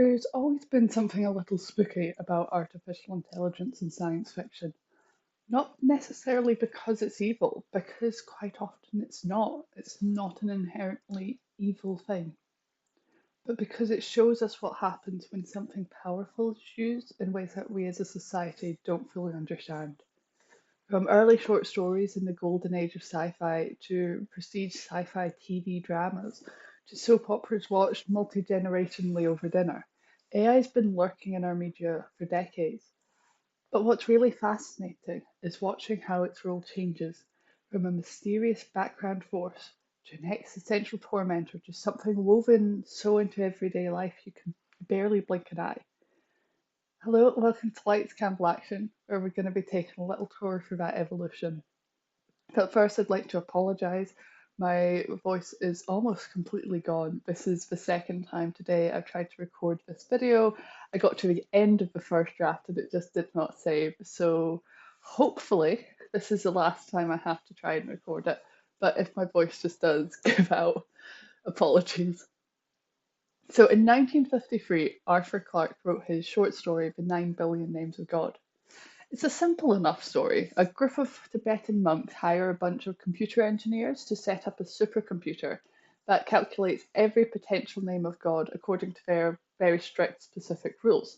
There's always been something a little spooky about artificial intelligence in science fiction. Not necessarily because it's evil, because quite often it's not. It's not an inherently evil thing, but because it shows us what happens when something powerful is used in ways that we as a society don't fully understand. From early short stories in the golden age of sci fi to prestige sci fi TV dramas to soap operas watched multi generationally over dinner, AI's been lurking in our media for decades. But what's really fascinating is watching how its role changes from a mysterious background force to an existential tormentor to something woven so into everyday life you can barely blink an eye. Hello, welcome to Lights Camp Action, where we're going to be taking a little tour through that evolution. But first, I'd like to apologise. My voice is almost completely gone. This is the second time today I've tried to record this video. I got to the end of the first draft and it just did not save. So hopefully this is the last time I have to try and record it. But if my voice just does give out, apologies. So in 1953, Arthur Clarke wrote his short story, The 9 Billion Names of God. It's a simple enough story. A group of Tibetan monks hire a bunch of computer engineers to set up a supercomputer that calculates every potential name of God according to their very strict specific rules.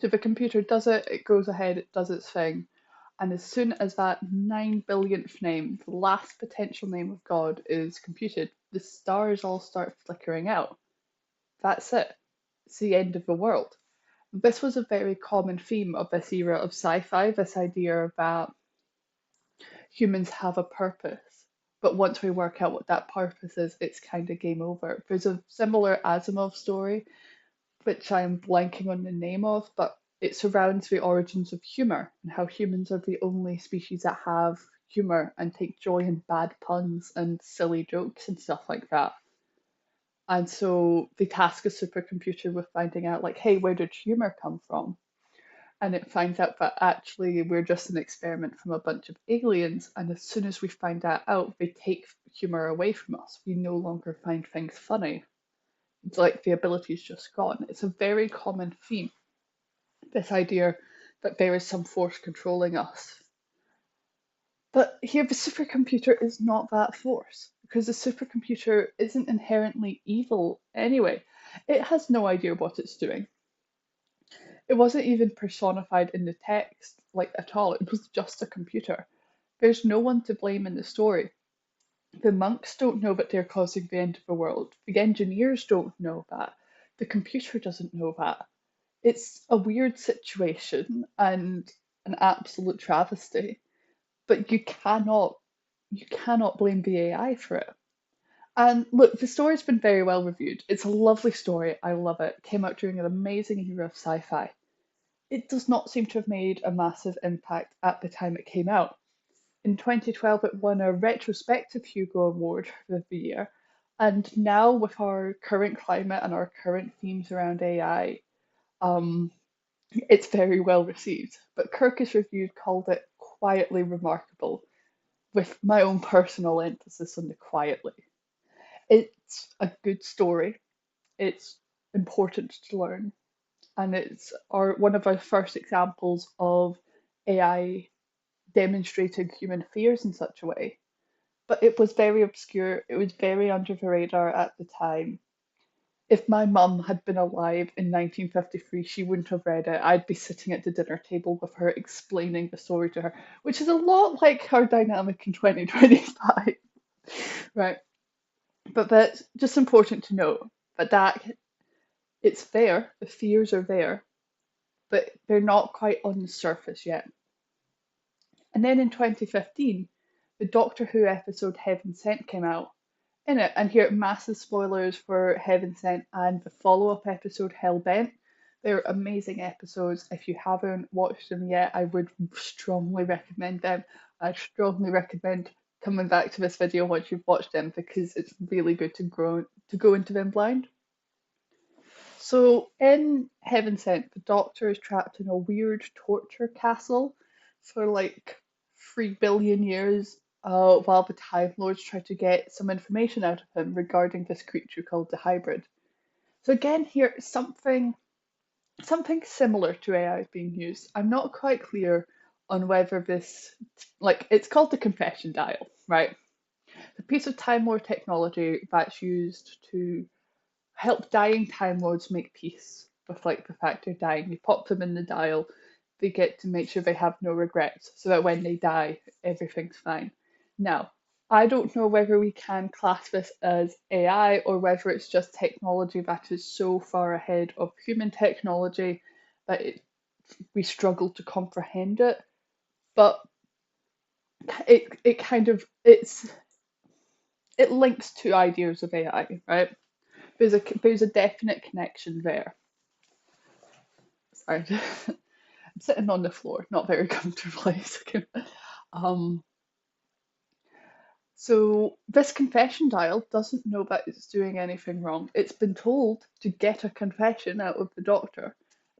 So if a computer does it, it goes ahead, it does its thing, and as soon as that 9 billionth name, the last potential name of God, is computed, the stars all start flickering out. That's it. It's the end of the world. This was a very common theme of this era of sci-fi, this idea that humans have a purpose. But once we work out what that purpose is, it's kind of game over. There's a similar Asimov story, which I'm blanking on the name of, but it surrounds the origins of humor and how humans are the only species that have humor and take joy in bad puns and silly jokes and stuff like that. And so they task a supercomputer with finding out, like, hey, where did humor come from? And it finds out that actually we're just an experiment from a bunch of aliens. And as soon as we find that out, they take humor away from us. We no longer find things funny. It's like the ability is just gone. It's a very common theme, this idea that there is some force controlling us. But here, the supercomputer is not that force because the supercomputer isn't inherently evil anyway. It has no idea what it's doing. It wasn't even personified in the text, like at all. It was just a computer. There's no one to blame in the story. The monks don't know that they're causing the end of the world. The engineers don't know that. The computer doesn't know that. It's a weird situation and an absolute travesty. But you cannot blame the AI for it. And look, the story's been very well reviewed. It's a lovely story. I love it. Came out during an amazing era of sci-fi. It does not seem to have made a massive impact at the time it came out. In 2012, it won a retrospective Hugo Award of the year. And now, with our current climate and our current themes around AI, um, it's very well received. But Kirkus Review called it quietly remarkable, with my own personal emphasis on the quietly. It's a good story. It's important to learn, and it's one of our first examples of AI demonstrating human fears in such a way. But it was very obscure, it was very under the radar at the time. If my mum had been alive in 1953, she wouldn't have read it. I'd be sitting at the dinner table with her explaining the story to her, which is a lot like our dynamic in 2025, right? But that's just important to know that it's there, the fears are there, but they're not quite on the surface yet. And then in 2015, the Doctor Who episode Heaven Sent came out. In it, and here massive spoilers for Heaven Sent and the follow-up episode Hellbent. They're amazing episodes. If you haven't watched them yet, I would strongly recommend them. I strongly recommend coming back to this video once you've watched them because it's really good to go into them blind. So in Heaven Sent, the Doctor is trapped in a weird torture castle for like 3 billion years while the Time Lords try to get some information out of him regarding this creature called the Hybrid. So again, here something similar to AI is being used. I'm not quite clear on whether this, like, it's called the confession dial, right? The piece of Time Lord technology that's used to help dying Time Lords make peace with like the fact they're dying. You pop them in the dial, they get to make sure they have no regrets, so that when they die, everything's fine. Now, I don't know whether we can class this as AI or whether it's just technology that is so far ahead of human technology that we struggle to comprehend it. But it kind of it links two ideas of AI, right? There's a definite connection there. Sorry, I'm sitting on the floor, not very comfortably. um, so this confession dial doesn't know that it's doing anything wrong. It's been told to get a confession out of the doctor,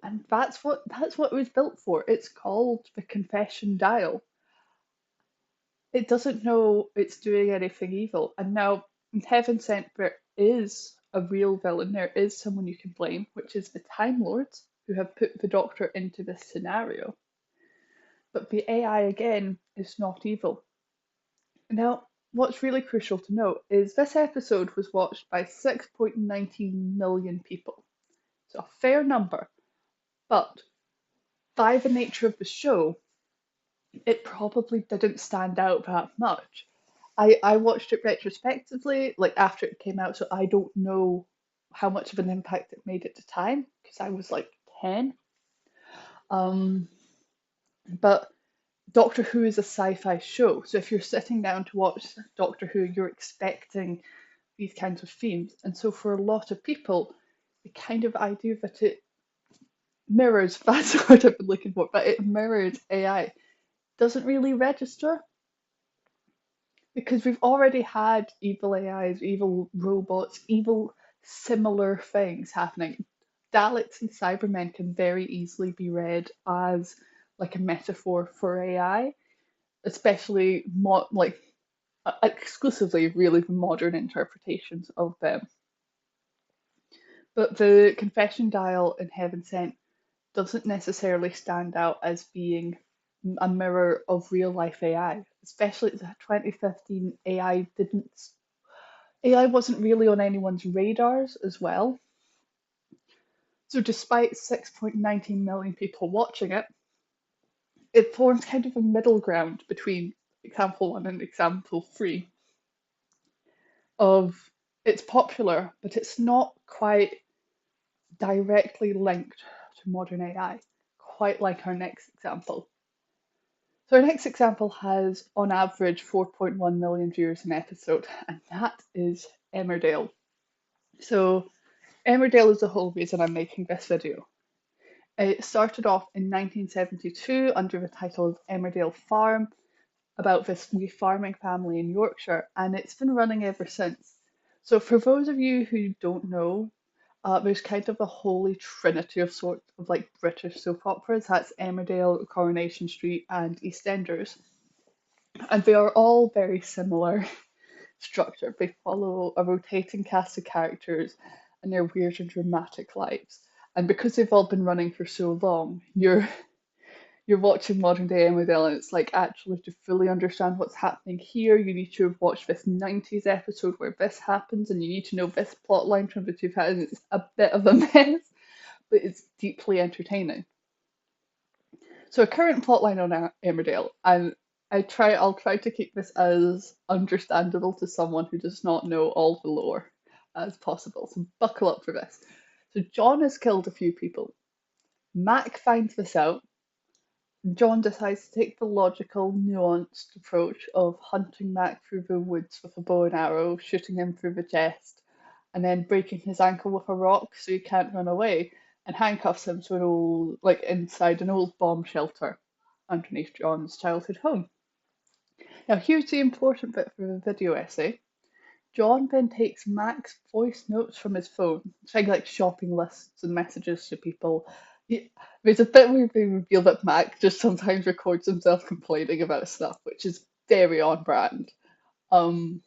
and that's what it was built for. It's called the confession dial. It doesn't know it's doing anything evil. And now, in Heaven Sent, there is a real villain. There is someone you can blame, which is the Time Lords who have put the Doctor into this scenario. But the AI again is not evil. Now, what's really crucial to note is this episode was watched by 6.19 million people. So a fair number, but by the nature of the show, it probably didn't stand out that much. I watched it retrospectively, like after it came out, so I don't know how much of an impact it made at the time because I was like 10. Um, but Doctor Who is a sci-fi show, so if you're sitting down to watch Doctor Who, you're expecting these kinds of themes, and so for a lot of people, the kind of idea that it mirrors, that's the word I've been looking for, but it mirrors AI doesn't really register because we've already had evil AIs, evil robots, evil similar things happening. Daleks and Cybermen can very easily be read as like a metaphor for AI, especially like exclusively really the modern interpretations of them. But the confession dial in Heaven Sent doesn't necessarily stand out as being a mirror of real life AI, especially the 2015 AI wasn't really on anyone's radars as well. So despite 6.19 million people watching it, it forms kind of a middle ground between example one and example three of it's popular, but it's not quite directly linked to modern AI, quite like our next example. So our next example has on average 4.1 million viewers an episode, and that is Emmerdale. So Emmerdale is the whole reason I'm making this video. It started off in 1972 under the title of Emmerdale Farm, about this wee farming family in Yorkshire, and it's been running ever since. So, for those of you who don't know, there's kind of a holy trinity of sorts of like British soap operas. That's Emmerdale, Coronation Street, and EastEnders, and they are all very similar structure. They follow a rotating cast of characters and their weird and dramatic lives. And because they've all been running for so long, you're watching modern day Emmerdale, and it's like actually to fully understand what's happening here, you need to have watched this 90s episode where this happens, and you need to know this plot line from the 2000s. It's a bit of a mess, but it's deeply entertaining. So a current plotline on Emmerdale, and I'll try to keep this as understandable to someone who does not know all the lore as possible. So buckle up for this. So John has killed a few people. Mac finds this out. John decides to take the logical, nuanced approach of hunting Mac through the woods with a bow and arrow, shooting him through the chest, and then breaking his ankle with a rock so he can't run away, and handcuffs him to an old, like inside an old bomb shelter underneath John's childhood home. Now, here's the important bit for the video essay. John then takes Mac's voice notes from his phone, things like shopping lists and messages to people. There's a bit where they reveal that Mac just sometimes records himself complaining about stuff, which is very on brand. Um,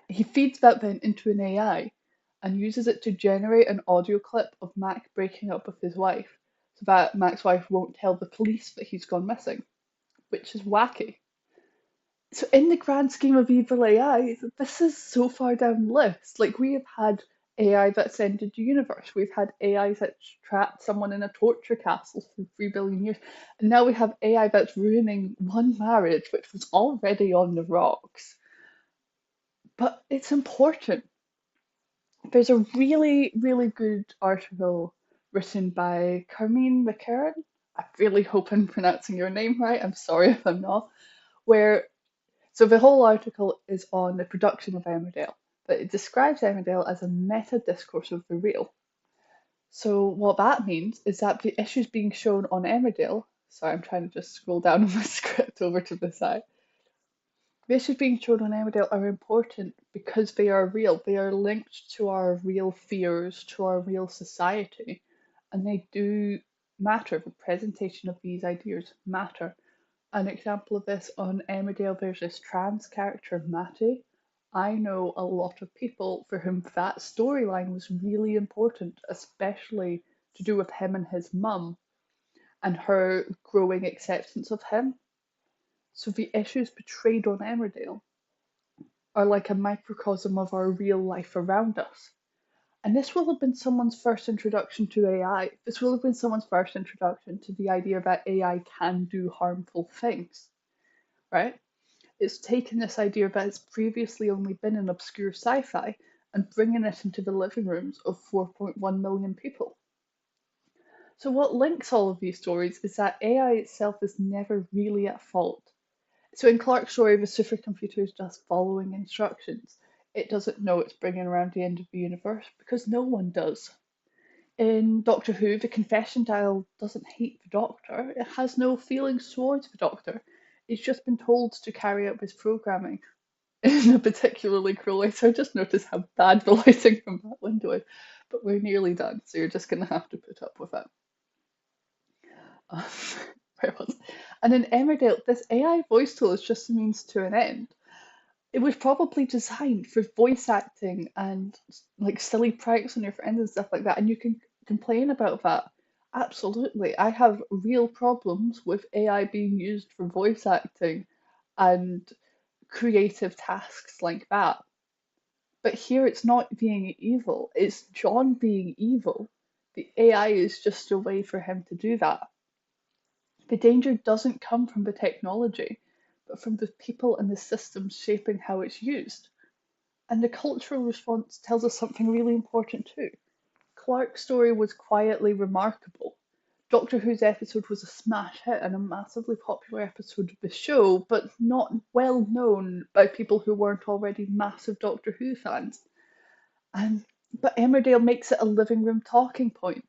he feeds that then into an AI, and uses it to generate an audio clip of Mac breaking up with his wife so that Mac's wife won't tell the police that he's gone missing, which is wacky. So, in the grand scheme of evil AI, this is so far down the list. Like, we have had AI that's ended the universe. We've had AI that's trapped someone in a torture castle for 3 billion years. And now we have AI that's ruining one marriage, which was already on the rocks. But it's important. There's a really, really good article written by Carmine McCarran. I really hope I'm pronouncing your name right. I'm sorry if I'm not. Where So the whole article is on the production of Emmerdale, but it describes Emmerdale as a meta discourse of the real. So what that means is that the issues being shown on Emmerdale, sorry, I'm trying to just scroll down on my script over to the side. The issues being shown on Emmerdale are important because they are real. They are linked to our real fears, to our real society, and they do matter. The presentation of these ideas matter. An example of this on Emmerdale, there's this trans character, Matty. I know a lot of people for whom that storyline was really important, especially to do with him and his mum and her growing acceptance of him. So the issues portrayed on Emmerdale are like a microcosm of our real life around us. And this will have been someone's first introduction to AI. This will have been someone's first introduction to the idea that AI can do harmful things, right? It's taken this idea that it's previously only been in obscure sci-fi and bringing it into the living rooms of 4.1 million people. So what links all of these stories is that AI itself is never really at fault. So in Clarke's story, the supercomputer is just following instructions. It doesn't know it's bringing around the end of the universe because no one does. In Doctor Who, the confession dial doesn't hate the Doctor. It has no feelings towards the Doctor. It's just been told to carry out this programming in a particularly cruel way. So I just noticed how bad the lighting from that window is. But we're nearly done, so you're just going to have to put up with it. Um, where was it? And in Emmerdale, this AI voice tool is just a means to an end. It was probably designed for voice acting and like silly pranks on your friends and stuff like that. And you can complain about that. Absolutely. I have real problems with AI being used for voice acting and creative tasks like that. But here it's not being evil, it's John being evil. The AI is just a way for him to do that. The danger doesn't come from the technology, but from the people and the systems shaping how it's used. And the cultural response tells us something really important too. Clarke's story was quietly remarkable. Doctor Who's episode was a smash hit and a massively popular episode of the show, but not well known by people who weren't already massive Doctor Who fans. And but Emmerdale makes it a living room talking point.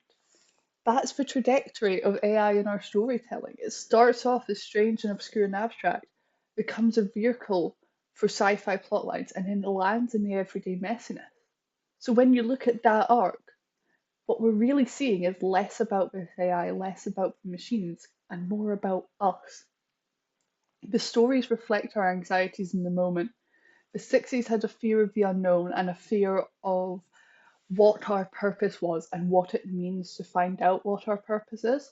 That's the trajectory of AI in our storytelling. It starts off as strange and obscure and abstract, becomes a vehicle for sci-fi plotlines, and then lands in the everyday messiness. So when you look at that arc, what we're really seeing is less about this AI, less about the machines, and more about us. The stories reflect our anxieties in the moment. The 60s had a fear of the unknown and a fear of what our purpose was and what it means to find out what our purpose is.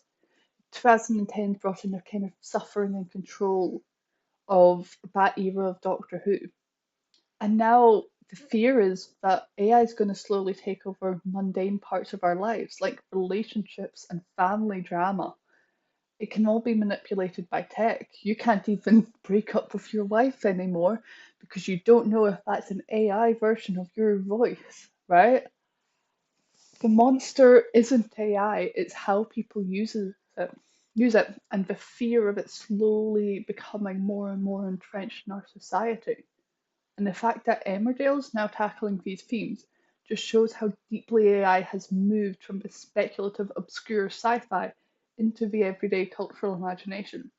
2010 brought in a kind of suffering and control of that era of Doctor Who. And now the fear is that AI is going to slowly take over mundane parts of our lives, like relationships and family drama. It can all be manipulated by tech. You can't even break up with your wife anymore because you don't know if that's an AI version of your voice, right? The monster isn't AI, it's how people use it, and the fear of it slowly becoming more and more entrenched in our society. And the fact that Emmerdale's now tackling these themes just shows how deeply AI has moved from the speculative, obscure sci-fi into the everyday cultural imagination.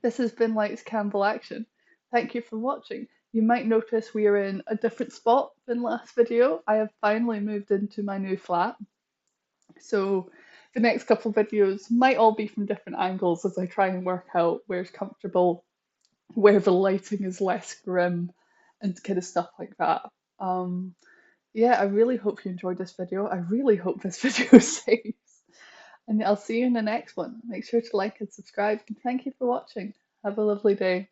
This has been Lights Campbell Action. Thank you for watching. You might notice we are in a different spot than last video. I have finally moved into my new flat. So the next couple of videos might all be from different angles as I try and work out where's comfortable, where the lighting is less grim, and kind of stuff like that. Um, Yeah, I really hope you enjoyed this video. I really hope this video saves. And I'll see you in the next one. Make sure to like and subscribe. And thank you for watching. Have a lovely day.